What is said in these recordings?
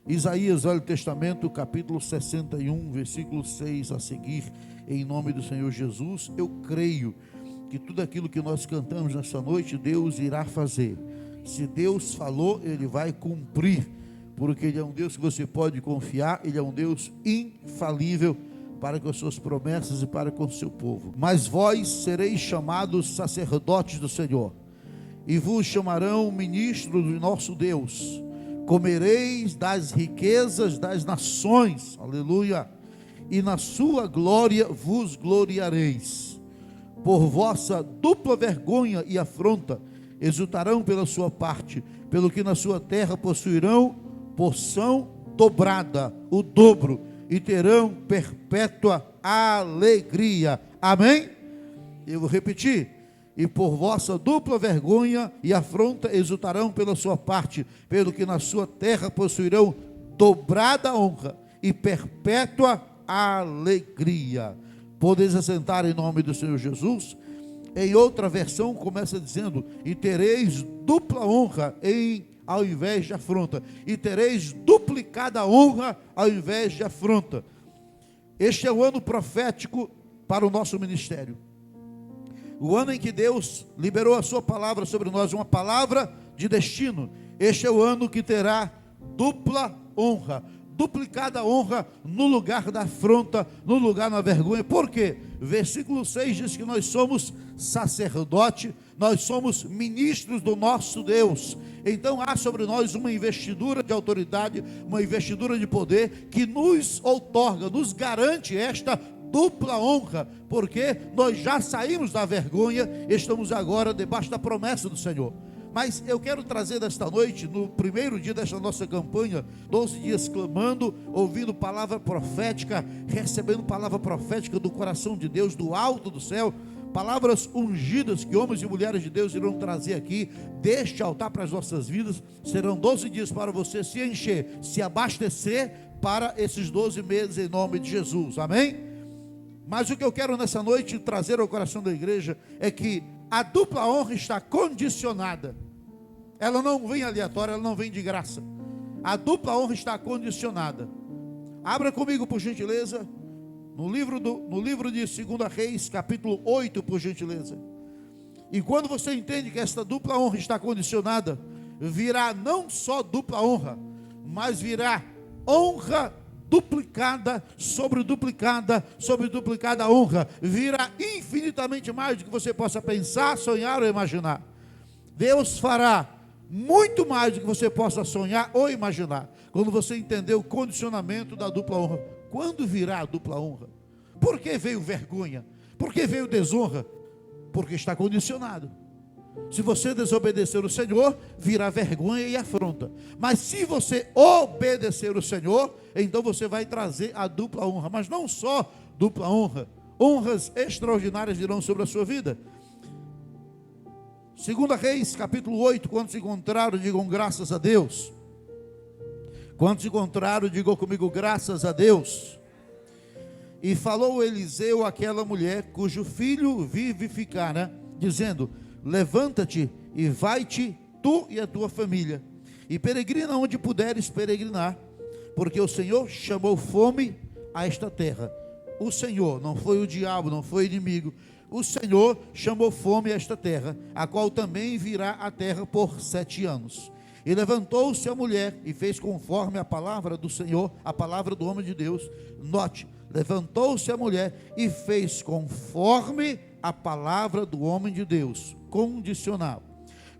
Isaías, Velho Testamento, capítulo 61, versículo 6 a seguir, em nome do Senhor Jesus. Eu creio que tudo aquilo que nós cantamos nessa noite, Deus irá fazer. Se Deus falou, Ele vai cumprir, porque Ele é um Deus que você pode confiar, Ele é um Deus infalível para com as suas promessas e para com o seu povo. Mas vós sereis chamados sacerdotes do Senhor, e vos chamarão ministros do nosso Deus. Comereis das riquezas das nações, aleluia, e na sua glória vos gloriareis. Por vossa dupla vergonha e afronta, exultarão pela sua parte, pelo que na sua terra possuirão porção dobrada, o dobro, e terão perpétua alegria. Amém? Eu vou repetir. E por vossa dupla vergonha e afronta exultarão pela sua parte, pelo que na sua terra possuirão dobrada honra e perpétua alegria. Podeis assentar em nome do Senhor Jesus. Em outra versão começa dizendo: e tereis dupla honra ao invés de afronta, e tereis duplicada honra ao invés de afronta. Este é o ano profético para o nosso ministério. O ano em que Deus liberou a sua palavra sobre nós, uma palavra de destino. Este é o ano que terá dupla honra, duplicada honra no lugar da afronta, no lugar da vergonha. Por quê? Versículo 6 diz que nós somos sacerdote, nós somos ministros do nosso Deus. Então há sobre nós uma investidura de autoridade, uma investidura de poder que nos outorga, nos garante esta dupla honra, porque nós já saímos da vergonha, estamos agora debaixo da promessa do Senhor. Mas eu quero trazer desta noite, no primeiro dia desta nossa campanha, 12 dias clamando, ouvindo palavra profética, recebendo palavra profética do coração de Deus, do alto do céu, palavras ungidas que homens e mulheres de Deus irão trazer aqui deste altar para as nossas vidas. Serão 12 dias para você se encher, se abastecer para esses 12 meses em nome de Jesus, amém? Mas o que eu quero nessa noite trazer ao coração da igreja é que a dupla honra está condicionada. Ela não vem aleatória, ela não vem de graça. A dupla honra está condicionada. Abra comigo, por gentileza, no livro de 2 Reis, capítulo 8, por gentileza. E quando você entende que esta dupla honra está condicionada, virá não só dupla honra, mas virá honra duplicada sobre duplicada sobre duplicada honra. Virá infinitamente mais do que você possa pensar, sonhar ou imaginar. Deus fará muito mais do que você possa sonhar ou imaginar, quando você entender o condicionamento da dupla honra. Quando virá a dupla honra? Por que veio vergonha? Por que veio desonra? Porque está condicionado. Se você desobedecer o Senhor, virá vergonha e afronta. Mas se você obedecer o Senhor, então você vai trazer a dupla honra. Mas não só dupla honra, honras extraordinárias virão sobre a sua vida. 2 Reis, capítulo 8, quando se encontraram, digam graças a Deus. Quando se encontraram, digam comigo, graças a Deus. E falou Eliseu àquela mulher, cujo filho vivificara, dizendo: levanta-te e vai-te, tu e a tua família, e peregrina onde puderes peregrinar, porque o Senhor chamou fome a esta terra. O Senhor, não foi o diabo, não foi o inimigo. O Senhor chamou fome a esta terra, a qual também virá a terra por 7 anos. E levantou-se a mulher e fez conforme a palavra do Senhor, a palavra do homem de Deus. Note, levantou-se a mulher e fez conforme a palavra do homem de Deus, condicional.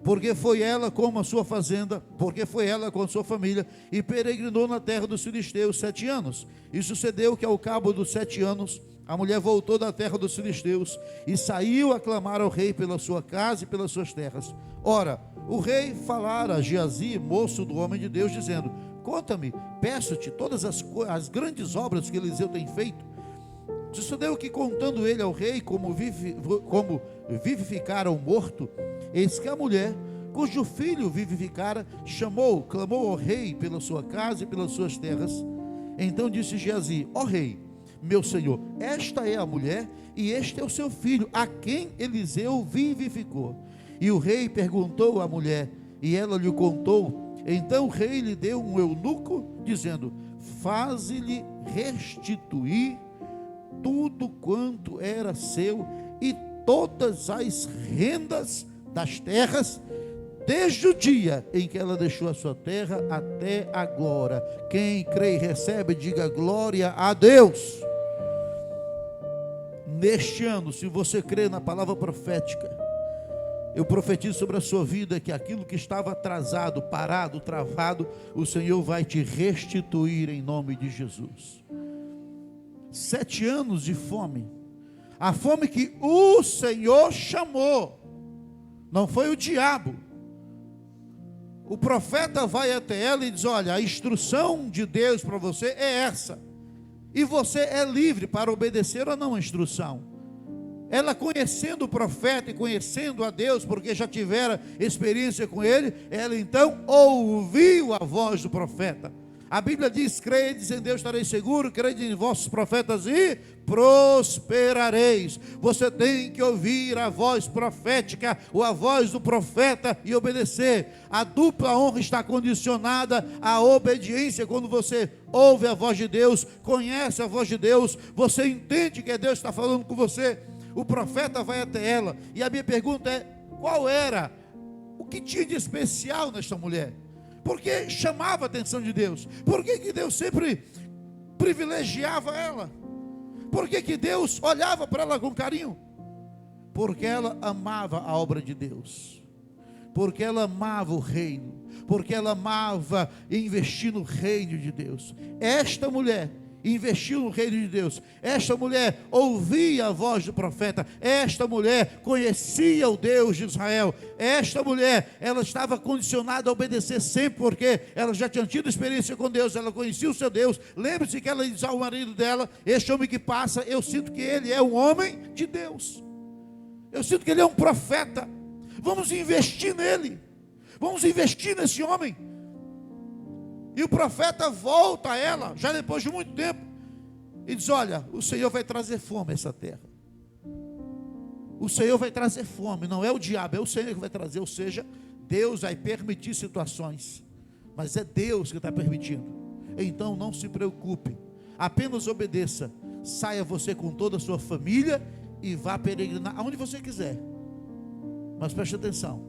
Porque foi ela com a sua fazenda, porque foi ela com a sua família, e peregrinou na terra dos filisteus 7 anos. E sucedeu que ao cabo dos 7 anos, a mulher voltou da terra dos filisteus, e saiu a clamar ao rei pela sua casa e pelas suas terras. Ora, o rei falara a Geazi, moço do homem de Deus, dizendo: conta-me, peço-te, todas as grandes obras que Eliseu tem feito. Sucedeu que, contando ele ao rei como vivificara o morto, eis que a mulher, cujo filho vivificara, clamou ao rei pela sua casa e pelas suas terras. Então disse Geazi: ó rei, meu senhor, esta é a mulher e este é o seu filho, a quem Eliseu vivificou. E o rei perguntou à mulher, e ela lhe contou Então o rei lhe deu um eunuco, dizendo: faze-lhe restituir tudo quanto era seu e todas as rendas das terras, desde o dia em que ela deixou a sua terra até agora. Quem crê e recebe, diga glória a Deus. Neste ano, se você crê na palavra profética, eu profetizo sobre a sua vida que aquilo que estava atrasado, parado, travado, o Senhor vai te restituir em nome de Jesus. 7 anos de fome, a fome que o Senhor chamou, não foi o diabo. O profeta vai até ela e diz: olha, a instrução de Deus para você é essa, e você é livre para obedecer ou não a instrução. Ela, conhecendo o profeta e conhecendo a Deus, porque já tivera experiência com ele, ela então ouviu a voz do profeta. A Bíblia diz: credes em Deus, estareis seguro, credes em vossos profetas e prosperareis. Você tem que ouvir a voz profética, ou a voz do profeta, e obedecer. A dupla honra está condicionada à obediência. Quando você ouve a voz de Deus, conhece a voz de Deus, você entende que Deus está falando com você. O profeta vai até ela, e a minha pergunta é: qual era, o que tinha de especial nesta mulher? Por que chamava a atenção de Deus? Por que Deus sempre privilegiava ela? Por que Deus olhava para ela com carinho? Porque ela amava a obra de Deus, porque ela amava o reino, porque ela amava investir no reino de Deus. Esta mulher investiu no reino de Deus. Esta mulher ouvia a voz do profeta. Esta mulher conhecia o Deus de Israel. Esta mulher, ela estava condicionada a obedecer sempre, porque ela já tinha tido experiência com Deus, ela conhecia o seu Deus. Lembre-se que ela diz ao marido dela: este homem que passa, eu sinto que ele é um homem de Deus, eu sinto que ele é um profeta. Vamos investir nele, vamos investir nesse homem. E o profeta volta a ela, já depois de muito tempo, e diz: olha, o Senhor vai trazer fome a essa terra. O Senhor vai trazer fome, não é o diabo, é o Senhor que vai trazer. Ou seja, Deus vai permitir situações, mas é Deus que está permitindo. Então não se preocupe, apenas obedeça. Saia você com toda a sua família e vá peregrinar aonde você quiser. Mas preste atenção,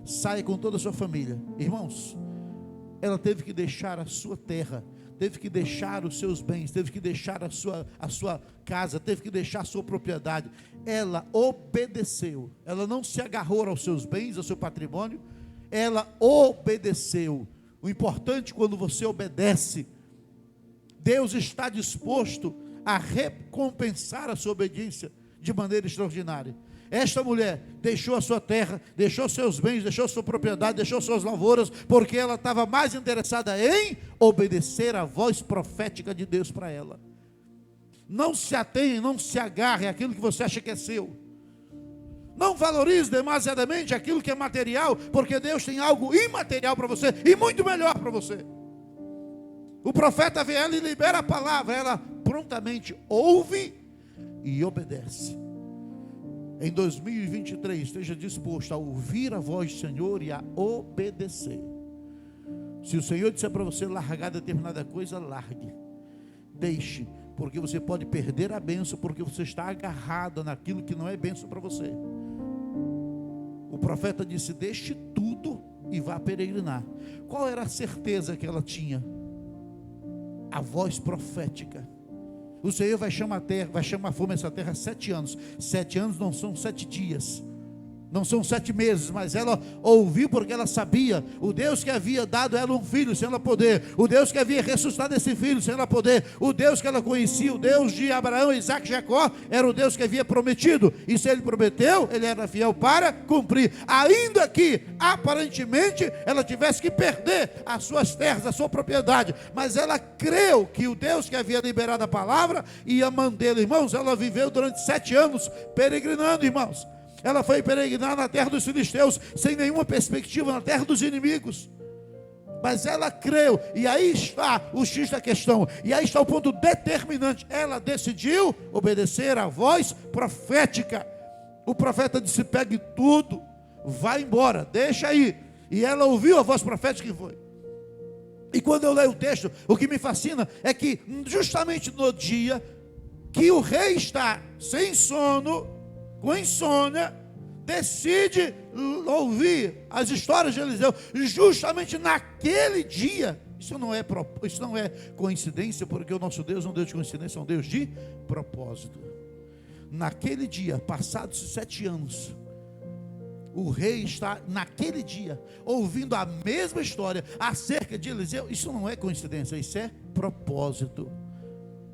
saia com toda a sua família. Irmãos, ela teve que deixar a sua terra, teve que deixar os seus bens, teve que deixar a sua casa, teve que deixar a sua propriedade. Ela obedeceu, ela não se agarrou aos seus bens, ao seu patrimônio, ela obedeceu. O importante, quando você obedece, Deus está disposto a recompensar a sua obediência de maneira extraordinária. Esta mulher deixou a sua terra, deixou seus bens, deixou sua propriedade, deixou suas lavouras, porque ela estava mais interessada em obedecer a voz profética de Deus para ela. Não se atenha, não se agarre àquilo que você acha que é seu. Não valorize demasiadamente aquilo que é material, porque Deus tem algo imaterial para você e muito melhor para você. O profeta vem ela e libera a palavra, ela prontamente ouve e obedece. Em 2023, esteja disposto a ouvir a voz do Senhor e a obedecer. Se o Senhor disser para você largar determinada coisa, largue. Deixe, porque você pode perder a bênção, porque você está agarrado naquilo que não é bênção para você. O profeta disse: deixe tudo e vá peregrinar. Qual era a certeza que ela tinha? A voz profética. O Senhor vai chamar a terra, vai chamar fome essa terra 7 anos. 7 anos não são 7 dias, não são 7 meses, mas ela ouviu porque ela sabia. O Deus que havia dado a ela um filho sem ela poder, o Deus que havia ressuscitado esse filho sem ela poder, o Deus que ela conhecia, o Deus de Abraão, Isaac e Jacó, era o Deus que havia prometido. E se ele prometeu, ele era fiel para cumprir. Ainda que aparentemente ela tivesse que perder as suas terras, a sua propriedade, mas ela creu que o Deus que havia liberado a palavra ia mantê-la. Irmãos, ela viveu durante 7 anos peregrinando, irmãos. Ela foi peregrinar na terra dos filisteus, sem nenhuma perspectiva, na terra dos inimigos. Mas ela creu, e aí está o X da questão, e aí está o ponto determinante. Ela decidiu obedecer à voz profética. O profeta disse: pegue tudo, vai embora, deixa aí. E ela ouviu a voz profética e foi. E quando eu leio o texto, o que me fascina é que justamente no dia que o rei está sem sono, com insônia, decide ouvir as histórias de Eliseu, justamente naquele dia. Isso não é coincidência, porque o nosso Deus é um Deus de coincidência, é um Deus de propósito. Naquele dia, passados 7 anos, o rei está naquele dia ouvindo a mesma história acerca de Eliseu. Isso não é coincidência, isso é propósito.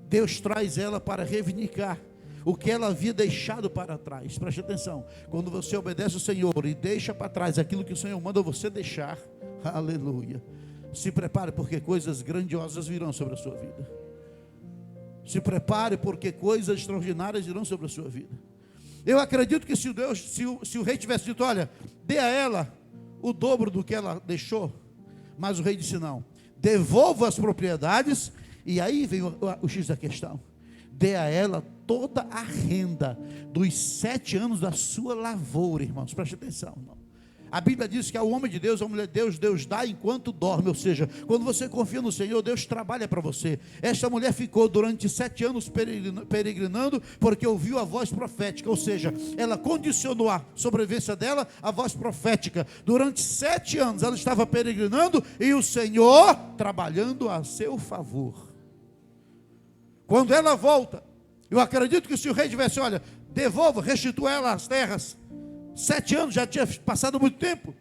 Deus traz ela para reivindicar o que ela havia deixado para trás. Preste atenção, quando você obedece ao Senhor e deixa para trás aquilo que o Senhor manda você deixar, aleluia, se prepare, porque coisas grandiosas virão sobre a sua vida. Se prepare, porque coisas extraordinárias virão sobre a sua vida. Eu acredito que se o rei tivesse dito, olha, dê a ela o dobro do que ela deixou, mas o rei disse não, devolva as propriedades. E aí vem o X da questão: dê a ela toda a renda dos 7 anos da sua lavoura, irmãos. Preste atenção, irmão. A Bíblia diz que ao homem de Deus, à mulher de Deus, Deus dá enquanto dorme. Ou seja, quando você confia no Senhor, Deus trabalha para você. Esta mulher ficou durante 7 anos peregrinando, porque ouviu a voz profética. Ou seja, ela condicionou a sobrevivência dela à voz profética. Durante 7 anos ela estava peregrinando e o Senhor trabalhando a seu favor. Quando ela volta, eu acredito que se o rei tivesse, olha, devolva, restitua ela as terras. 7 anos, já tinha passado muito tempo.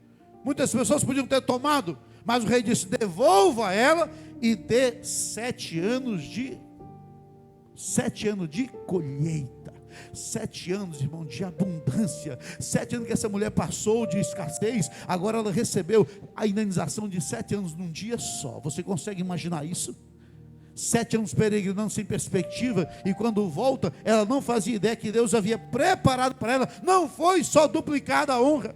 Muitas pessoas podiam ter tomado, mas o rei disse, devolva ela e dê 7 anos de colheita. 7 anos, irmão, de abundância. 7 anos que essa mulher passou de escassez, agora ela recebeu a indenização de 7 anos num dia só. Você consegue imaginar isso? 7 anos peregrinando sem perspectiva, e quando volta, ela não fazia ideia que Deus havia preparado para ela. Não foi só duplicada a honra.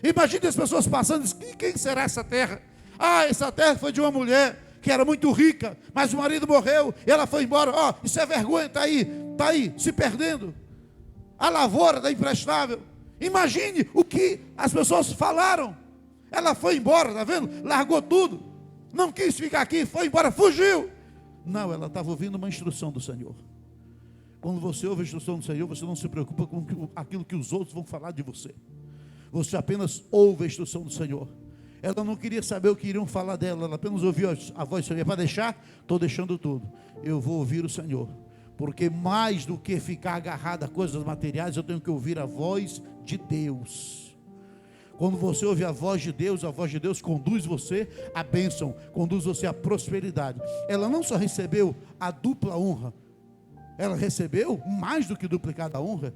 Imagine as pessoas passando, quem será essa terra? Ah, essa terra foi de uma mulher que era muito rica, mas o marido morreu, e ela foi embora. Isso é vergonha, está aí, se perdendo. A lavoura está imprestável. Imagine o que as pessoas falaram. Ela foi embora, está vendo? Largou tudo. Não quis ficar aqui, foi embora, fugiu. Não, ela estava ouvindo uma instrução do Senhor. Quando você ouve a instrução do Senhor, você não se preocupa com aquilo que os outros vão falar de você. Você apenas ouve a instrução do Senhor. Ela não queria saber o que iriam falar dela, ela apenas ouviu a voz do Senhor. Para deixar, estou deixando tudo. Eu vou ouvir o Senhor. Porque mais do que ficar agarrado a coisas materiais, eu tenho que ouvir a voz de Deus. Quando você ouve a voz de Deus conduz você à bênção, conduz você à prosperidade. Ela não só recebeu a dupla honra, ela recebeu mais do que duplicada honra.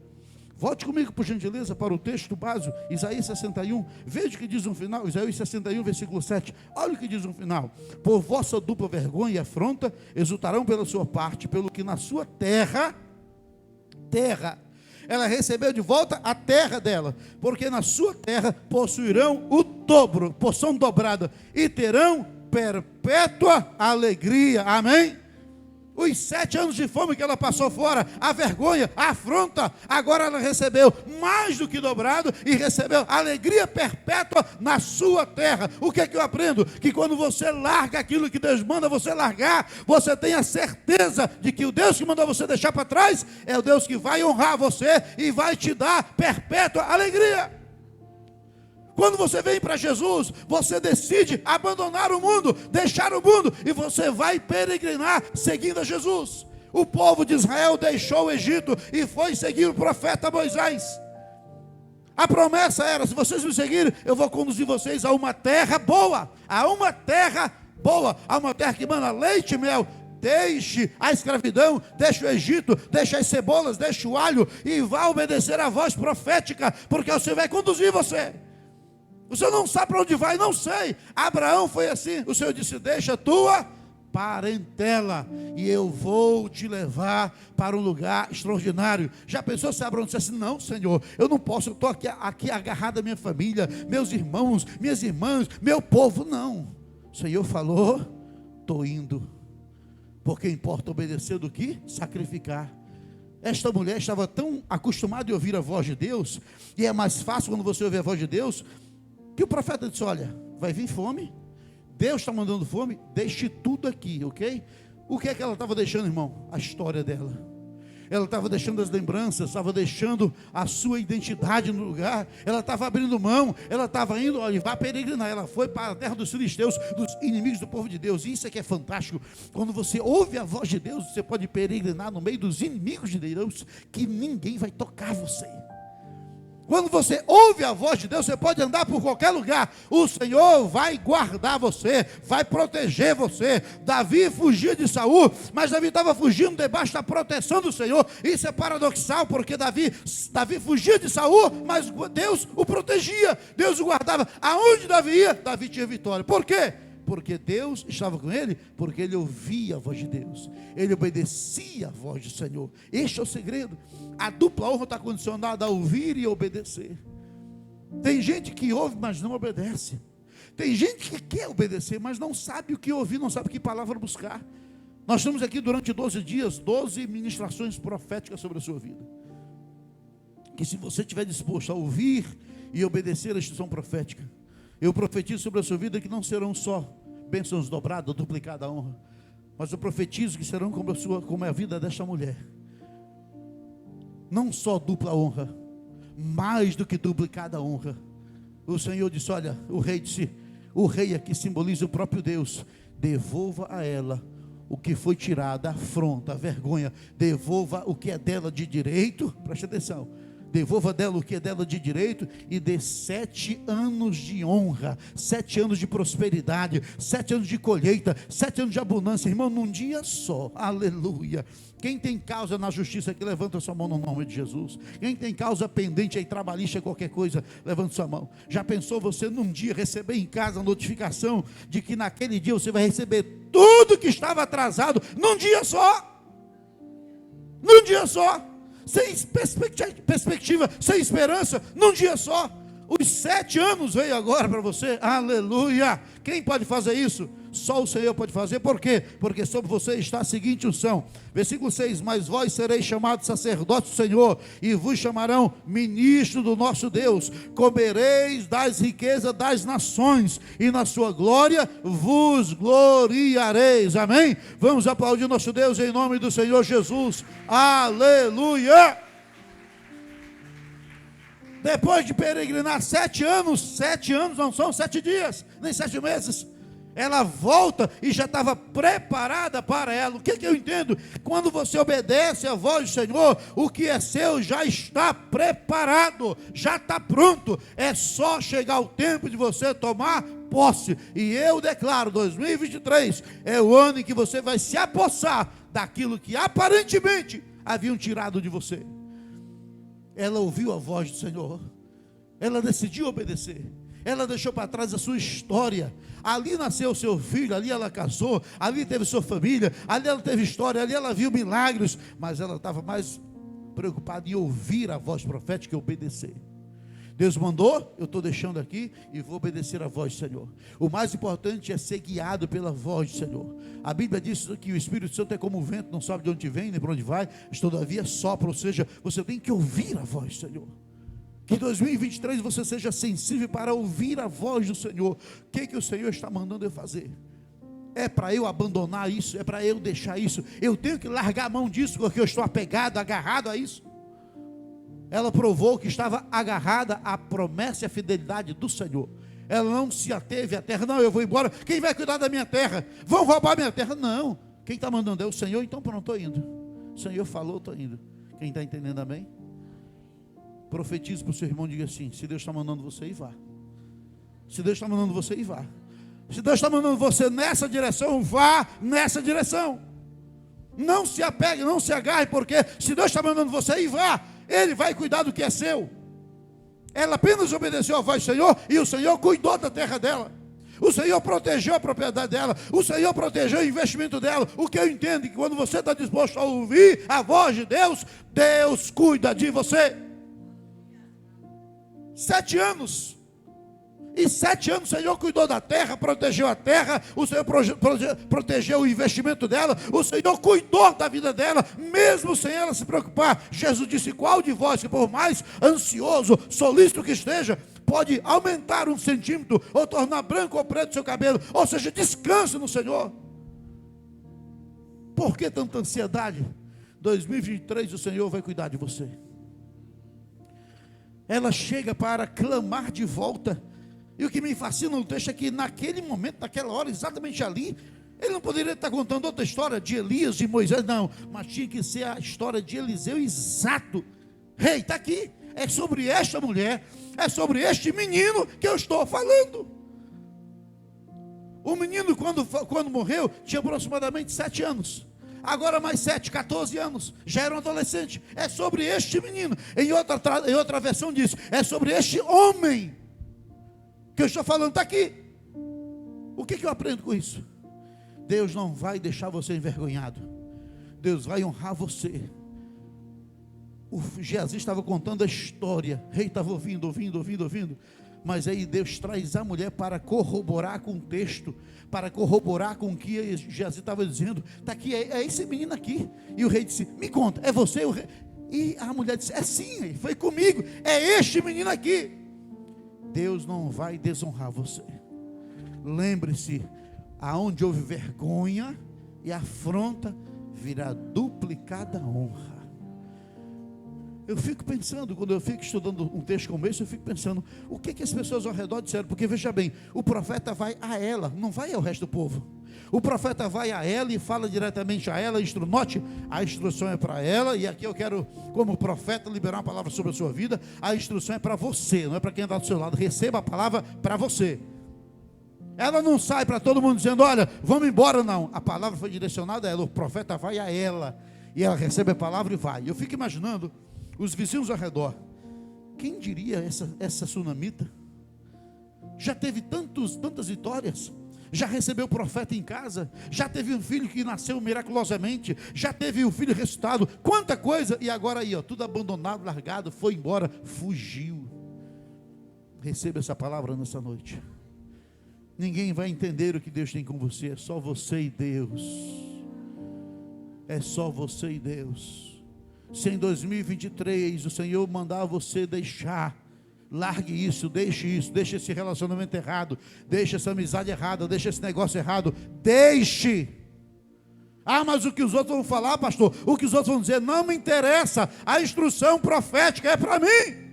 Volte comigo, por gentileza, para o texto básico, Isaías 61. Veja o que diz no final, Isaías 61, versículo 7. Olha o que diz no final: por vossa dupla vergonha e afronta, exultarão pela sua parte, pelo que na sua terra, ela recebeu de volta a terra dela, porque na sua terra possuirão o dobro, porção dobrada, e terão perpétua alegria. Amém? Os 7 anos de fome que ela passou fora, a vergonha, a afronta, agora ela recebeu mais do que dobrado e recebeu alegria perpétua na sua terra. O que é que eu aprendo? Que quando você larga aquilo que Deus manda você largar, você tem a certeza de que o Deus que mandou você deixar para trás é o Deus que vai honrar você e vai te dar perpétua alegria. Quando você vem para Jesus, você decide abandonar o mundo, deixar o mundo, e você vai peregrinar seguindo a Jesus. O povo de Israel deixou o Egito e foi seguir o profeta Moisés. A promessa era: se vocês me seguirem, eu vou conduzir vocês a uma terra boa, a uma terra que manda leite e mel. Deixe a escravidão, deixe o Egito, deixe as cebolas, deixe o alho, e vá obedecer a voz profética, porque o Senhor vai conduzir você. O Senhor não sabe para onde vai, não sei. Abraão foi assim. O Senhor disse: deixa a tua parentela e eu vou te levar para um lugar extraordinário. Já pensou se Abraão disse assim: não, Senhor, eu não posso, eu estou aqui agarrado à minha família, meus irmãos, minhas irmãs, meu povo. Não, o Senhor falou: estou indo, porque importa obedecer do que sacrificar. Esta mulher estava tão acostumada a ouvir a voz de Deus, e é mais fácil quando você ouve a voz de Deus, que o profeta disse: olha, vai vir fome, Deus está mandando fome, deixe tudo aqui, ok? O que é que ela estava deixando, irmão? A história dela. Ela estava deixando as lembranças, estava deixando a sua identidade no lugar, ela estava abrindo mão, ela estava indo, olha, vai peregrinar, ela foi para a terra dos filisteus, dos inimigos do povo de Deus. E isso é que é fantástico, quando você ouve a voz de Deus, você pode peregrinar no meio dos inimigos de Deus, que ninguém vai tocar você. Quando você ouve a voz de Deus, você pode andar por qualquer lugar, o Senhor vai guardar você, vai proteger você. Davi fugia de Saul, mas Davi estava fugindo debaixo da proteção do Senhor. Isso é paradoxal, porque Davi fugia de Saul, mas Deus o protegia, Deus o guardava. Aonde Davi ia, Davi tinha vitória. Por quê? Porque Deus estava com ele, porque ele ouvia a voz de Deus, ele obedecia a voz do Senhor. Este é o segredo. A dupla honra está condicionada a ouvir e obedecer. Tem gente que ouve, mas não obedece. Tem gente que quer obedecer, mas não sabe o que ouvir, não sabe que palavra buscar. Nós estamos aqui durante 12 dias, 12 ministrações proféticas sobre a sua vida. Que se você estiver disposto a ouvir e obedecer a instrução profética, eu profetizo sobre a sua vida que não serão só bênçãos dobradas, duplicada a honra, mas eu profetizo que serão como a vida desta mulher. Não só dupla honra, mais do que duplicada honra. O Senhor disse, olha, o rei aqui simboliza o próprio Deus. Devolva a ela o que foi tirado, a afronta, a vergonha. Devolva o que é dela de direito, preste atenção. Devolva dela o que é dela de direito e dê 7 anos de honra, 7 anos de prosperidade, 7 anos de colheita, 7 anos de abundância, irmão, num dia só. Aleluia. Quem tem causa na justiça aqui, levanta sua mão no nome de Jesus. Quem tem causa pendente aí, trabalhista, qualquer coisa, levanta sua mão. Já pensou você num dia receber em casa a notificação de que naquele dia você vai receber tudo que estava atrasado, num dia só? Num dia só. Sem perspectiva, sem esperança, num dia só. Os 7 anos veio agora para você, aleluia. Quem pode fazer isso? Só o Senhor pode fazer. Por quê? Porque sobre você está a seguinte unção, versículo 6, mas vós sereis chamados sacerdotes do Senhor, e vos chamarão ministro do nosso Deus, comereis das riquezas das nações, e na sua glória vos gloriareis, amém? Vamos aplaudir nosso Deus em nome do Senhor Jesus, aleluia. Depois de peregrinar 7 anos não são 7 dias, nem 7 meses, ela volta e já estava preparada para ela. O que eu entendo? Quando você obedece à voz do Senhor, o que é seu já está preparado, já está pronto, é só chegar o tempo de você tomar posse. E eu declaro, 2023 é o ano em que você vai se apossar daquilo que aparentemente haviam tirado de você. Ela ouviu a voz do Senhor, ela decidiu obedecer, ela deixou para trás a sua história. Ali nasceu o seu filho, ali ela casou, ali teve sua família, ali ela teve história, ali ela viu milagres, mas ela estava mais preocupada em ouvir a voz profética e obedecer. Deus mandou, eu estou deixando aqui e vou obedecer a voz do Senhor. O mais importante é ser guiado pela voz do Senhor. A Bíblia diz que o Espírito Santo é como o vento, não sabe de onde vem, nem para onde vai, mas todavia sopra, ou seja, você tem que ouvir a voz do Senhor. Que em 2023 você seja sensível para ouvir a voz do Senhor. O que o Senhor está mandando eu fazer? É para eu abandonar isso? É para eu deixar isso? Eu tenho que largar a mão disso porque eu estou apegado, agarrado a isso? Ela provou que estava agarrada à promessa e à fidelidade do Senhor. Ela não se ateve à terra. Não, eu vou embora. Quem vai cuidar da minha terra? Vão roubar minha terra? Não. Quem está mandando é o Senhor. Então pronto, estou indo. O Senhor falou, estou indo. Quem está entendendo, amém? Profetize para o seu irmão, diga assim: se Deus está mandando você ir, vá. Se Deus está mandando você ir, vá. Se Deus está mandando você nessa direção, vá nessa direção. Não se apegue, não se agarre, porque se Deus está mandando você ir, vá. Ele vai cuidar do que é seu. Ela apenas obedeceu à voz do Senhor, e o Senhor cuidou da terra dela. O Senhor protegeu a propriedade dela. O Senhor protegeu o investimento dela. O que eu entendo é que quando você está disposto a ouvir a voz de Deus, Deus cuida de você. 7 anos. E 7 anos o Senhor cuidou da terra, protegeu a terra, o Senhor protegeu o investimento dela, o Senhor cuidou da vida dela, mesmo sem ela se preocupar. Jesus disse: qual de vós, que por mais ansioso, solícito que esteja, pode aumentar 1 centímetro, ou tornar branco ou preto o seu cabelo. Ou seja, descanse no Senhor. Por que tanta ansiedade? 2023 o Senhor vai cuidar de você. Ela chega para clamar de volta. E o que me fascina no texto é que naquele momento, naquela hora, exatamente ali, ele não poderia estar contando outra história de Elias, de Moisés, não, mas tinha que ser a história de Eliseu exato. Rei, está aqui, é sobre esta mulher, é sobre este menino que eu estou falando. O menino, quando morreu, tinha aproximadamente 7 anos. Agora mais 7, 14 anos, já era um adolescente. É sobre este menino. Em outra versão diz, é sobre este homem que eu estou falando, está aqui. O que eu aprendo com isso? Deus não vai deixar você envergonhado. Deus vai honrar você. O Geazi estava contando a história. O rei estava ouvindo. Mas aí Deus traz a mulher para corroborar com o texto, para corroborar com o que Geazi estava dizendo. Está aqui, é esse menino aqui. E o rei disse, me conta, é você o rei? E a mulher disse, é sim, foi comigo, é este menino aqui. Deus não vai desonrar você. Lembre-se, aonde houve vergonha e afronta, virá duplicada honra. Eu fico pensando, quando eu fico estudando um texto como esse, eu fico pensando, o que as pessoas ao redor disseram? Porque veja bem, o profeta vai a ela, não vai ao resto do povo. O profeta vai a ela e fala diretamente a ela, note, a instrução é para ela, e aqui eu quero, como profeta, liberar uma palavra sobre a sua vida. A instrução é para você, não é para quem está do seu lado. Receba a palavra para você. Ela não sai para todo mundo dizendo, olha, vamos embora, não. A palavra foi direcionada a ela, o profeta vai a ela, e ela recebe a palavra e vai. Eu fico imaginando os vizinhos ao redor. Quem diria essa sunamita? Já teve tantas vitórias, já recebeu o profeta em casa, já teve um filho que nasceu miraculosamente, já teve um filho ressuscitado, quanta coisa, e agora aí, ó, tudo abandonado, largado, foi embora, fugiu. Receba essa palavra nessa noite. Ninguém vai entender o que Deus tem com você, é só você e Deus. É só você e Deus. Se em 2023 o Senhor mandar você deixar, largue isso, deixe esse relacionamento errado, deixe essa amizade errada, deixe esse negócio errado, deixe. Ah, mas o que os outros vão falar, pastor, o que os outros vão dizer, não me interessa, a instrução profética é para mim.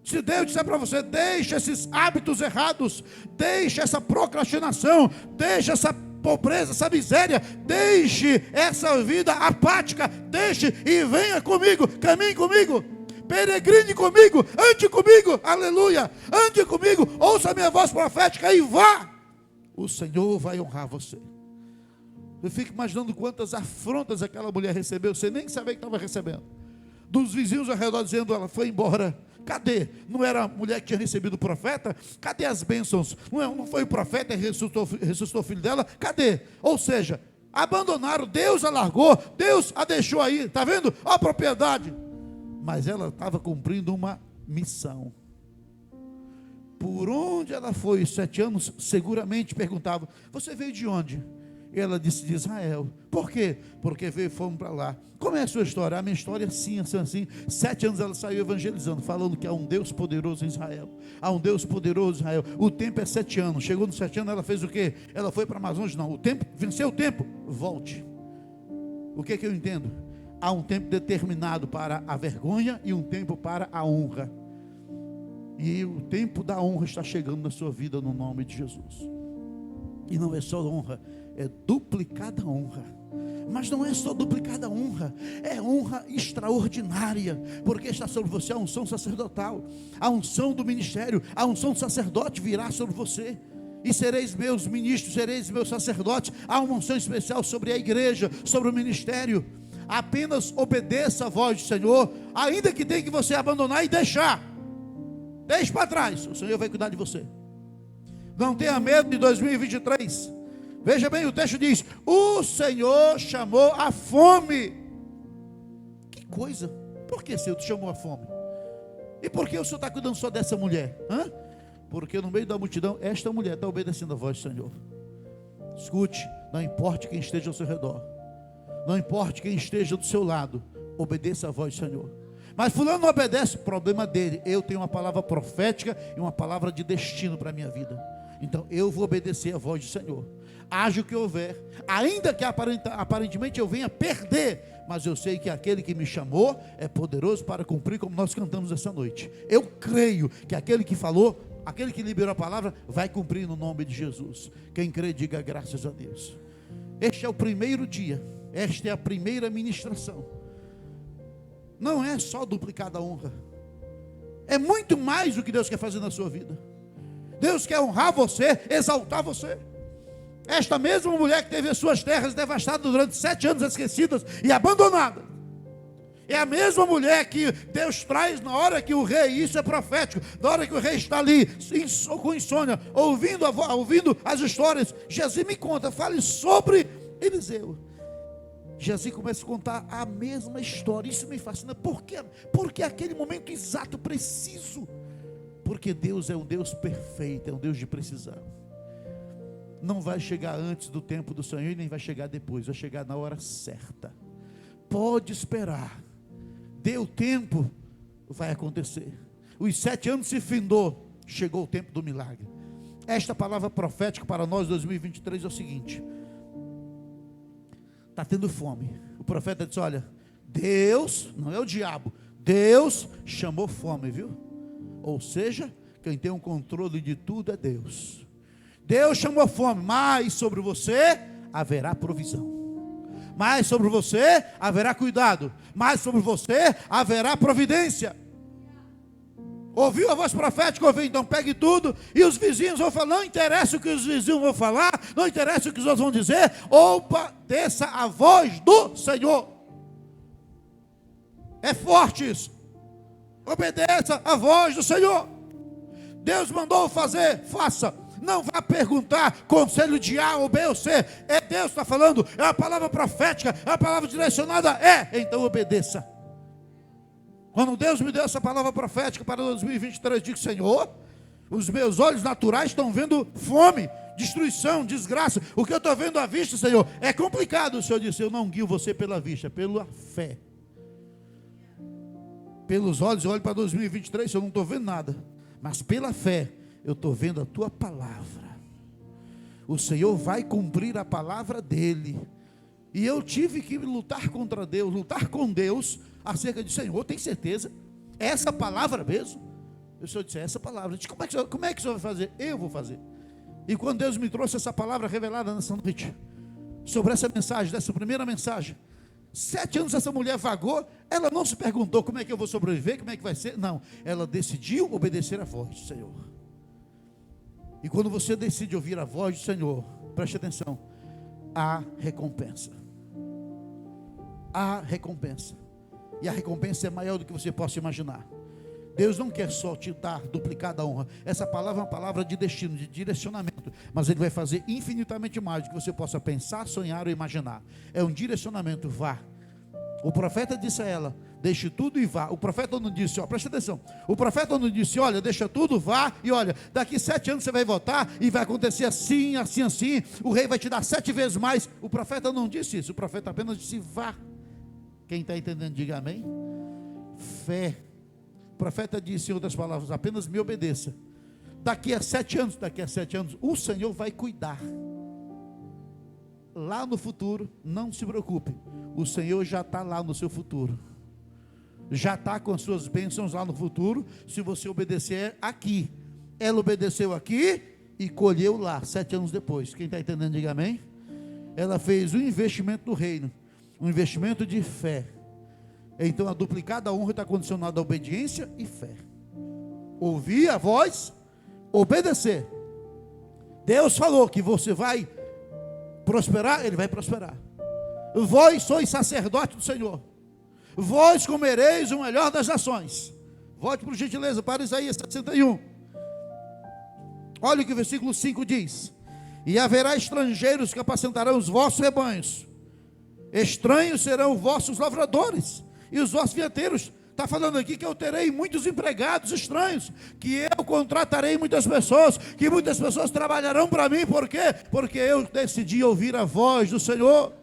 Se Deus disser para você, deixe esses hábitos errados, deixe essa procrastinação, deixe essa pobreza, essa miséria, deixe essa vida apática, deixe e venha comigo, caminhe comigo, peregrine comigo, ande comigo, aleluia, ande comigo, ouça a minha voz profética e vá. O Senhor vai honrar você. Eu fico imaginando quantas afrontas aquela mulher recebeu, você nem sabia que estava recebendo, dos vizinhos ao redor dizendo, ela foi embora. Cadê? Não era a mulher que tinha recebido o profeta? Cadê as bênçãos? Não foi o profeta que ressuscitou o filho dela? Cadê? Ou seja, abandonaram, Deus a largou, Deus a deixou aí, está vendo? Olha a propriedade. Mas ela estava cumprindo uma missão. Por onde ela foi 7 anos, seguramente perguntava, você veio de onde? E ela disse, de Israel. Por quê? Porque fomos para lá. Como é a sua história? A minha história é assim. 7 anos ela saiu evangelizando, falando que há um Deus poderoso em Israel. Há um Deus poderoso em Israel. O tempo é 7 anos. Chegou nos 7 anos, ela fez o quê? Ela foi para Amazonas? Não. O tempo, venceu o tempo. Volte. O que eu entendo? Há um tempo determinado para a vergonha e um tempo para a honra. E o tempo da honra está chegando na sua vida no nome de Jesus. E não é só honra, é duplicada honra. Mas não é só duplicada honra, é honra extraordinária, porque está sobre você a unção sacerdotal, a unção do ministério, a unção do sacerdote virá sobre você. E sereis meus ministros, sereis meus sacerdotes. Há uma unção especial sobre a igreja, sobre o ministério. Apenas obedeça a voz do Senhor, ainda que tenha que você abandonar e deixar. Deixe para trás, o Senhor vai cuidar de você. Não tenha medo de 2023. Veja bem, o texto diz, o Senhor chamou a fome. Que coisa, por que o Senhor te chamou a fome? E por que o Senhor está cuidando só dessa mulher? Porque no meio da multidão, esta mulher está obedecendo a voz do Senhor. Escute, não importe quem esteja ao seu redor, não importe quem esteja do seu lado, obedeça a voz do Senhor. Mas fulano não obedece, problema dele. Eu tenho uma palavra profética e uma palavra de destino para a minha vida. Então eu vou obedecer a voz do Senhor. Haja o que houver, ainda que aparentemente eu venha perder, mas eu sei que aquele que me chamou é poderoso para cumprir, como nós cantamos essa noite. Eu creio que aquele que falou, aquele que liberou a palavra, vai cumprir no nome de Jesus. Quem crê, diga graças a Deus. Este é o primeiro dia, esta é a primeira ministração. Não é só duplicar da honra, é muito mais o que Deus quer fazer na sua vida. Deus quer honrar você, exaltar você. Esta mesma mulher que teve as suas terras devastadas durante 7 anos, esquecidas e abandonadas, é a mesma mulher que Deus traz na hora que o rei, isso é profético, na hora que o rei está ali com insônia, ouvindo as histórias. Geazi, me conta, fale sobre Eliseu. Geazi começa a contar a mesma história. Isso me fascina. Por quê? Porque aquele momento exato, preciso. Porque Deus é um Deus perfeito, é um Deus de precisão. Não vai chegar antes do tempo do Senhor e nem vai chegar depois, vai chegar na hora certa. Pode esperar, deu tempo, vai acontecer. Os 7 anos se findou, chegou o tempo do milagre. Esta palavra profética para nós 2023 é o seguinte: está tendo fome. O profeta disse: olha, Deus, não é o diabo, Deus chamou fome, viu? Ou seja, quem tem o controle de tudo é Deus. Deus chamou fome, mas sobre você haverá provisão, mas sobre você haverá cuidado, mas sobre você haverá providência. Ouviu a voz profética? Ouviu? Então pegue tudo, e os vizinhos vão falar, não interessa o que os vizinhos vão falar, não interessa o que os outros vão dizer, obedeça a voz do Senhor. É forte isso. Obedeça a voz do Senhor. Deus mandou fazer, faça. Não vá perguntar conselho de A ou B ou C. É Deus que está falando, é a palavra profética, é a palavra direcionada, então obedeça. Quando Deus me deu essa palavra profética para 2023, eu digo: Senhor, os meus olhos naturais estão vendo fome, destruição, desgraça. O que eu estou vendo à vista, Senhor, é complicado. O Senhor disse: eu não guio você pela vista, pela fé. Pelos olhos eu olho para 2023, eu não estou vendo nada, mas pela fé eu estou vendo a tua palavra. O Senhor vai cumprir a palavra dele. E eu tive que lutar contra Deus, lutar com Deus acerca de: Senhor, tem certeza? É essa palavra mesmo? O Senhor disse: é essa palavra. Eu disse: como é que o Senhor vai fazer? Eu vou fazer. E quando Deus me trouxe essa palavra revelada nessa noite, sobre essa mensagem, dessa primeira mensagem, 7 anos essa mulher vagou, ela não se perguntou como é que eu vou sobreviver, como é que vai ser. Não, ela decidiu obedecer a voz do Senhor. E quando você decide ouvir a voz do Senhor, preste atenção, há recompensa. Há recompensa. E a recompensa é maior do que você possa imaginar. Deus não quer só te dar duplicada honra. Essa palavra é uma palavra de destino, de direcionamento. Mas Ele vai fazer infinitamente mais do que você possa pensar, sonhar ou imaginar. É um direcionamento, vá. O profeta disse a ela: deixe tudo e vá. O profeta não disse, presta atenção. O profeta não disse: olha, deixa tudo, vá. E olha, daqui 7 anos você vai voltar e vai acontecer assim, assim, assim. O rei vai te dar 7 vezes mais. O profeta não disse isso. O profeta apenas disse: vá. Quem está entendendo, diga amém. Fé. O profeta disse, em outras palavras: apenas me obedeça. Daqui a 7 anos, o Senhor vai cuidar. Lá no futuro, não se preocupe, o Senhor já está lá no seu futuro, já está com as suas bênçãos lá no futuro, se você obedecer aqui. Ela obedeceu aqui e colheu lá, 7 anos depois. Quem está entendendo, diga amém. Ela fez um investimento no reino, um investimento de fé. Então a duplicada honra está condicionada à obediência e fé. Ouvir a voz, obedecer. Deus falou que você vai prosperar, Ele vai prosperar. Vós sois sacerdote do Senhor, vós comereis o melhor das nações. Volte por gentileza para Isaías 61. Olha o que o versículo 5 diz: e haverá estrangeiros que apacentarão os vossos rebanhos, estranhos serão os vossos lavradores e os vossos vinhateiros. Está falando aqui que eu terei muitos empregados estranhos, que eu contratarei muitas pessoas, que muitas pessoas trabalharão para mim. Por quê? Porque eu decidi ouvir a voz do Senhor.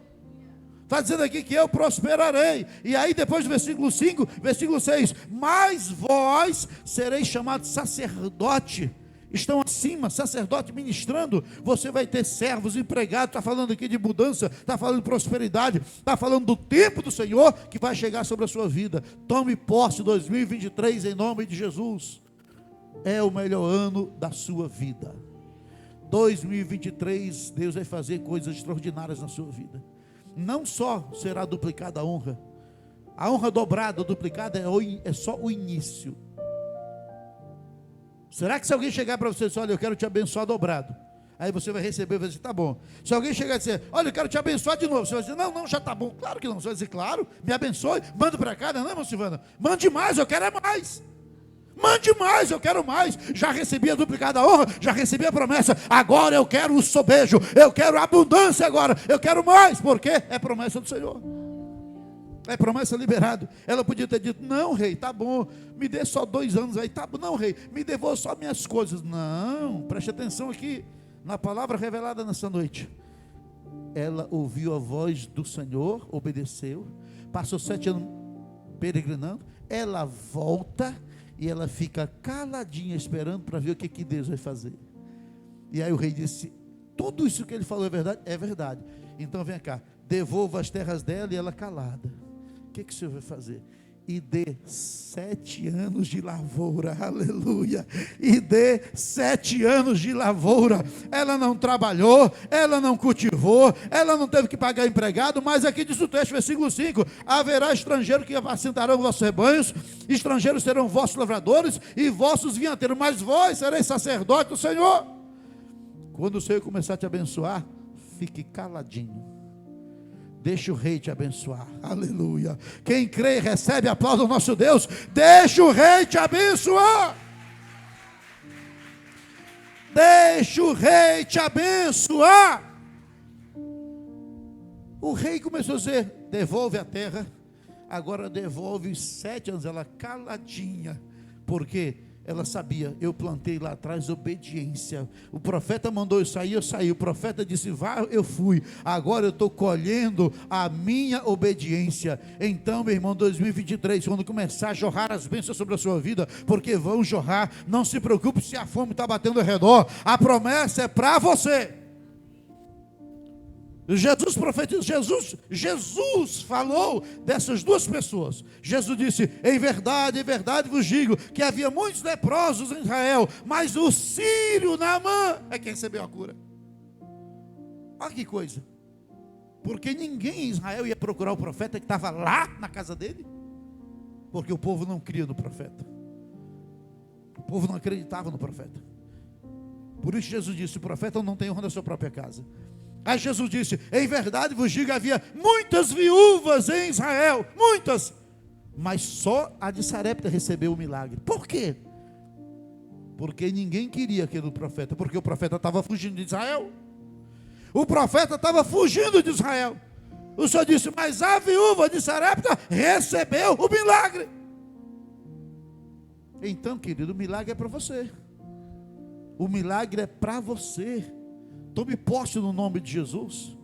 Está dizendo aqui que eu prosperarei. E aí depois do versículo 5, versículo 6, mas vós sereis chamados sacerdote. Estão acima, sacerdote ministrando. Você vai ter servos, empregados. Está falando aqui de mudança, está falando de prosperidade, está falando do tempo do Senhor que vai chegar sobre a sua vida. Tome posse 2023 em nome de Jesus. É o melhor ano da sua vida. 2023, Deus vai fazer coisas extraordinárias na sua vida. Não só será duplicada a honra dobrada, duplicada é só o início. Será que se alguém chegar para você e dizer, olha, eu quero te abençoar dobrado, aí você vai receber e vai dizer, tá bom. Se alguém chegar e dizer, olha, eu quero te abençoar de novo, você vai dizer, não, já tá bom. Claro que não, você vai dizer, claro, me abençoe, manda para cá, não é, irmã Silvana? Mande mais, eu quero é mais. Mande mais, eu quero mais. Já recebi a duplicada honra, já recebi a promessa. Agora eu quero o sobejo, eu quero a abundância agora, eu quero mais, porque é promessa do Senhor. É promessa liberada. Ela podia ter dito, não, rei, tá bom, me dê só 2 anos aí, tá bom, não, rei, me devolva só minhas coisas. Não, preste atenção aqui na palavra revelada nessa noite. Ela ouviu a voz do Senhor, obedeceu, passou 7 anos peregrinando, ela volta e ela fica caladinha esperando para ver o que Deus vai fazer. E aí o rei disse, tudo isso que ele falou é verdade? É verdade. Então vem cá, devolva as terras dela, e ela calada. O que o Senhor vai fazer? E dê 7 anos de lavoura, aleluia, e dê 7 anos de lavoura. Ela não trabalhou, ela não cultivou, ela não teve que pagar empregado, mas aqui diz o texto, versículo 5, haverá estrangeiro que apacentarão vossos rebanhos, estrangeiros serão vossos lavradores, e vossos vinhateiros, mas vós sereis sacerdote do Senhor. Quando o Senhor começar a te abençoar, fique caladinho. Deixa o rei te abençoar, aleluia. Quem crê e recebe aplauso ao nosso Deus. Deixa o rei te abençoar. Deixa o rei te abençoar. O rei começou a dizer, devolve a terra. Agora devolve os 7 anos. Ela caladinha, porque ela sabia, eu plantei lá atrás obediência. O profeta mandou eu saí. O profeta disse, vá, eu fui. Agora eu estou colhendo a minha obediência. Então, meu irmão, 2023, quando começar a jorrar as bênçãos sobre a sua vida, porque vão jorrar, não se preocupe se a fome está batendo ao redor. A promessa é para você. Jesus profetizou, Jesus falou dessas 2 pessoas. Jesus disse, em verdade vos digo, que havia muitos leprosos em Israel, mas o sírio Naamã é quem recebeu a cura. Olha que coisa, porque ninguém em Israel ia procurar o profeta que estava lá na casa dele, porque o povo não cria no profeta, o povo não acreditava no profeta. Por isso Jesus disse, o profeta não tem honra da sua própria casa. Aí Jesus disse, em verdade vos digo, havia muitas viúvas em Israel, muitas, mas só a de Sarepta recebeu o milagre. Por quê? Porque ninguém queria aquele profeta, porque o profeta estava fugindo de Israel. O profeta estava fugindo de Israel. O Senhor disse, mas a viúva de Sarepta recebeu o milagre. Então, querido, o milagre é para você. O milagre é para você. Tome posse no nome de Jesus.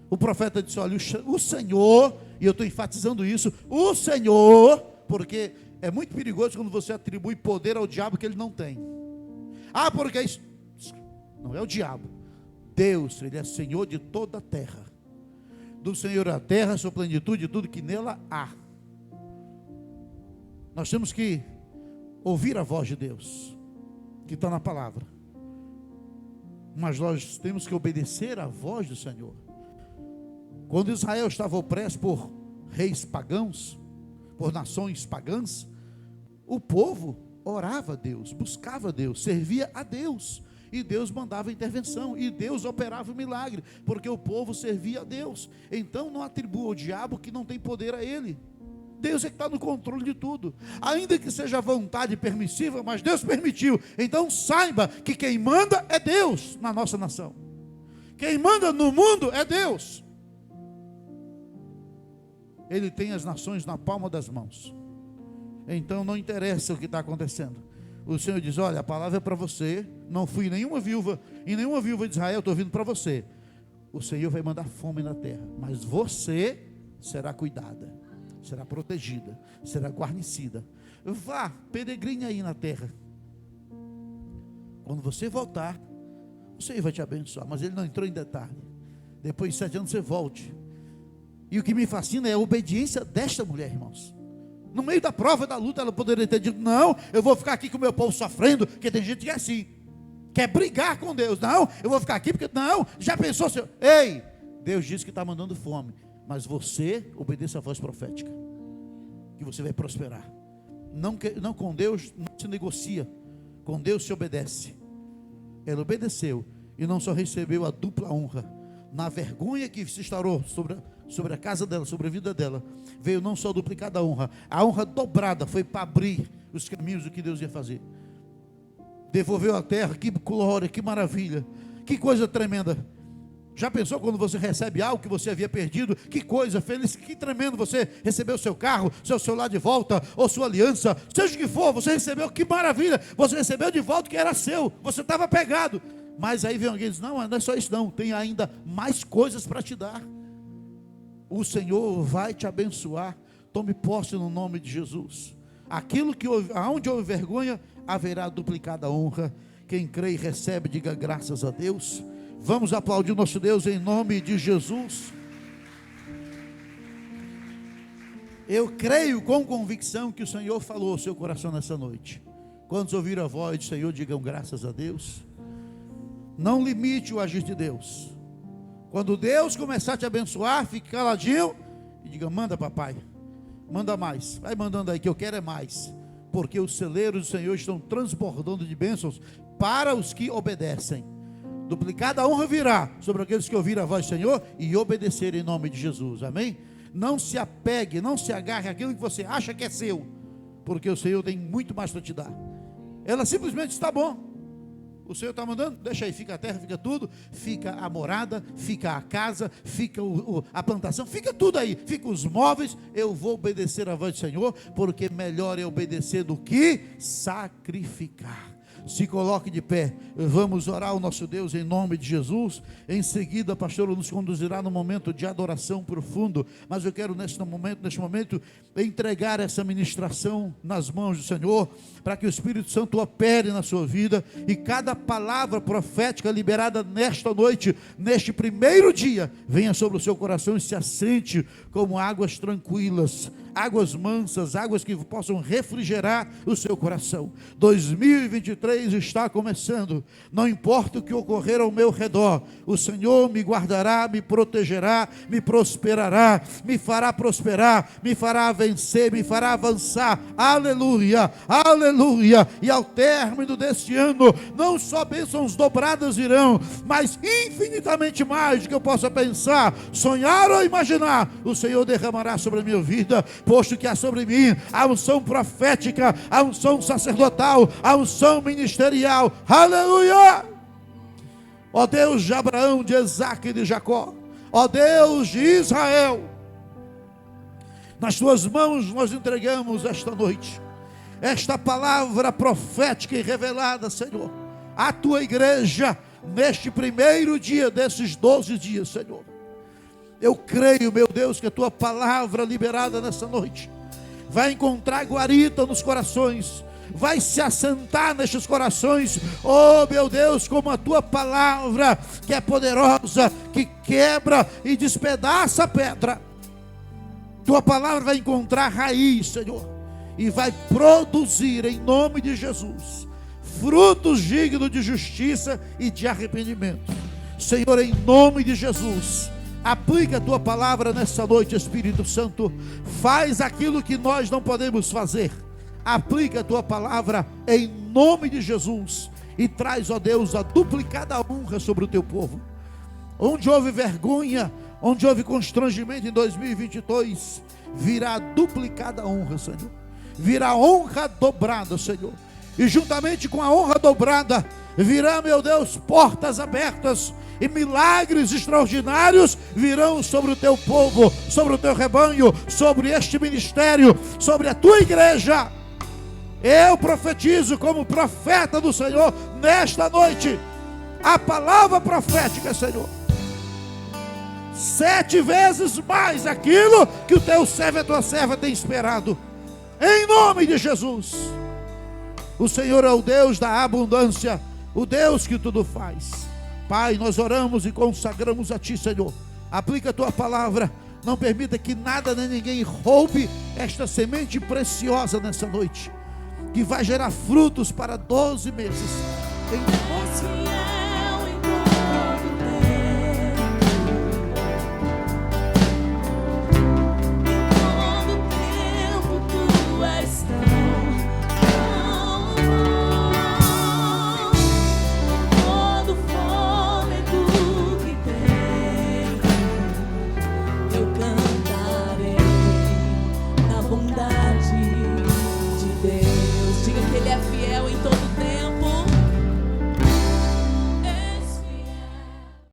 O profeta disse, olha, o Senhor, e eu estou enfatizando isso, o Senhor, porque é muito perigoso quando você atribui poder ao diabo que ele não tem. Ah, porque isso não é o diabo. Deus, Ele é Senhor de toda a terra. Do Senhor a terra, a sua plenitude, tudo que nela há. Nós temos que ouvir a voz de Deus, que está na palavra. Mas nós temos que obedecer à voz do Senhor. Quando Israel estava opresso por reis pagãos, por nações pagãs, o povo orava a Deus, buscava a Deus, servia a Deus, e Deus mandava intervenção, e Deus operava o milagre, porque o povo servia a Deus. Então não atribua ao diabo que não tem poder a ele. Deus é que está no controle de tudo, ainda que seja vontade permissiva, mas Deus permitiu. Então saiba que quem manda é Deus na nossa nação, quem manda no mundo é Deus. Ele tem as nações na palma das mãos. Então não interessa o que está acontecendo. O Senhor diz, olha, a palavra é para você. Não fui nenhuma viúva, e nenhuma viúva de Israel, estou vindo para você. O Senhor vai mandar fome na terra, mas você será cuidada, será protegida, será guarnecida. Vá, peregrine aí na terra. Quando você voltar, o Senhor vai te abençoar. Mas ele não entrou em detalhe. Depois de 7 anos você volte. E o que me fascina é a obediência desta mulher, irmãos. No meio da prova, da luta, ela poderia ter dito: não, eu vou ficar aqui com o meu povo sofrendo. Porque tem gente que é assim, quer brigar com Deus. Não, eu vou ficar aqui porque, não, já pensou, Senhor? Ei, Deus disse que está mandando fome, mas você obedeça a voz profética, que você vai prosperar. Não, com Deus não se negocia, com Deus se obedece. Ela obedeceu e não só recebeu a dupla honra, na vergonha que se instaurou sobre a casa dela, sobre a vida dela, veio não só duplicada a honra dobrada, foi para abrir os caminhos do que Deus ia fazer. Devolveu a terra, que glória, que maravilha, que coisa tremenda. Já pensou quando você recebe algo que você havia perdido? Que coisa feliz, que tremendo. Você recebeu seu carro, seu celular de volta, ou sua aliança, seja o que for, você recebeu, que maravilha. Você recebeu de volta o que era seu, você estava pegado. Mas aí vem alguém e diz: não, não é só isso não, tem ainda mais coisas para te dar. O Senhor vai te abençoar. Tome posse no nome de Jesus. Aquilo que aonde houve vergonha, haverá duplicada honra. Quem crê e recebe, diga graças a Deus. Vamos aplaudir o nosso Deus em nome de Jesus. Eu creio com convicção que o Senhor falou ao seu coração nessa noite. Quando ouviram a voz do Senhor, digam graças a Deus. Não limite o agir de Deus. Quando Deus começar a te abençoar, fique caladinho e diga: manda, papai, manda mais. Vai mandando aí, que eu quero é mais. Porque os celeiros do Senhor estão transbordando de bênçãos para os que obedecem. Duplicada honra virá sobre aqueles que ouviram a voz do Senhor e obedecerem em nome de Jesus, amém? Não se apegue, não se agarre àquilo que você acha que é seu, porque o Senhor tem muito mais para te dar. Ela simplesmente está bom, o Senhor está mandando, deixa aí, fica a terra, fica tudo, fica a morada, fica a casa, fica a plantação, fica tudo aí, fica os móveis. Eu vou obedecer a voz do Senhor, porque melhor é obedecer do que sacrificar. Se coloque de pé, vamos orar ao nosso Deus em nome de Jesus. Em seguida, pastor nos conduzirá no momento de adoração profundo, mas eu quero neste momento entregar essa ministração nas mãos do Senhor, para que o Espírito Santo opere na sua vida, e cada palavra profética liberada nesta noite, neste primeiro dia, venha sobre o seu coração e se assente como águas tranquilas, águas mansas, águas que possam refrigerar o seu coração. 2023 está começando. Não importa o que ocorrer ao meu redor, o Senhor me guardará, me protegerá, me prosperará, me fará prosperar, me fará vencer, me fará avançar. Aleluia, aleluia. E ao término deste ano, não só bênçãos dobradas virão, mas infinitamente mais do que eu possa pensar, sonhar ou imaginar, o Senhor derramará sobre a minha vida, posto que há sobre mim a unção profética, a unção sacerdotal, a unção ministerial. Aleluia! Ó Deus de Abraão, de Isaque e de Jacó, ó Deus de Israel, nas tuas mãos nós entregamos esta noite esta palavra profética e revelada, Senhor, à tua igreja neste primeiro dia desses 12 dias, Senhor. Eu creio, meu Deus, que a tua palavra liberada nessa noite vai encontrar guarita nos corações, vai se assentar nestes corações. Oh, meu Deus, como a tua palavra, que é poderosa, que quebra e despedaça a pedra, tua palavra vai encontrar raiz, Senhor, e vai produzir em nome de Jesus frutos dignos de justiça e de arrependimento. Senhor, em nome de Jesus, aplica a tua palavra nessa noite, Espírito Santo. Faz aquilo que nós não podemos fazer. Aplica a tua palavra em nome de Jesus e traz, ó Deus, a duplicada honra sobre o teu povo. Onde houve vergonha, onde houve constrangimento em 2022, virá duplicada honra, Senhor. Virá honra dobrada, Senhor. E juntamente com a honra dobrada, virá, meu Deus, portas abertas e milagres extraordinários virão sobre o teu povo, sobre o teu rebanho, sobre este ministério, sobre a tua igreja. Eu profetizo como profeta do Senhor nesta noite a palavra profética, Senhor, 7 vezes mais aquilo que o teu servo e a tua serva tem esperado. Em nome de Jesus. O Senhor é o Deus da abundância, o Deus que tudo faz. Pai, nós oramos e consagramos a Ti, Senhor. Aplica a Tua palavra. Não permita que nada nem ninguém roube esta semente preciosa nessa noite, que vai gerar frutos para 12 meses. Em